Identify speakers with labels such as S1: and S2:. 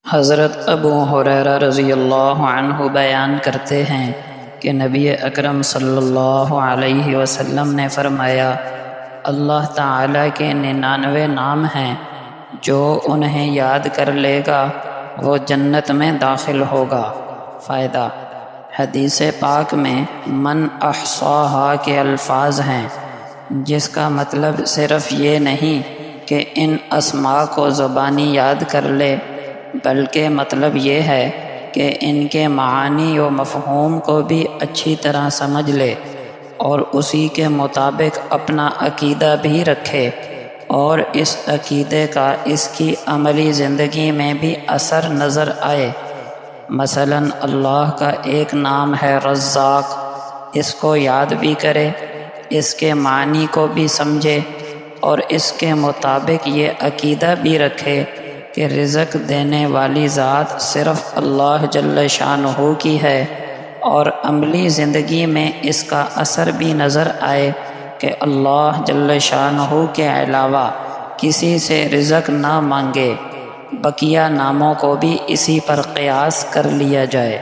S1: حضرت ابو ہریرہ رضی اللہ عنہ بیان کرتے ہیں کہ نبی اکرم صلی اللہ علیہ وسلم نے فرمایا، اللہ تعالیٰ کے 99 نام ہیں، جو انہیں یاد کر لے گا وہ جنت میں داخل ہوگا۔ فائدہ: حدیث پاک میں من احصاہا کے الفاظ ہیں، جس کا مطلب صرف یہ نہیں کہ ان اسماء کو زبانی یاد کر لے، بلکہ مطلب یہ ہے کہ ان کے معانی و مفہوم کو بھی اچھی طرح سمجھ لے اور اسی کے مطابق اپنا عقیدہ بھی رکھے، اور اس عقیدے کا اس کی عملی زندگی میں بھی اثر نظر آئے۔ مثلا اللہ کا ایک نام ہے رزاق، اس کو یاد بھی کرے، اس کے معنی کو بھی سمجھے اور اس کے مطابق یہ عقیدہ بھی رکھے کہ رزق دینے والی ذات صرف اللہ جل شانہ کی ہے، اور عملی زندگی میں اس کا اثر بھی نظر آئے کہ اللہ جل شانہ کے علاوہ کسی سے رزق نہ مانگے، بقیہ ناموں کو بھی اسی پر قیاس کر لیا جائے۔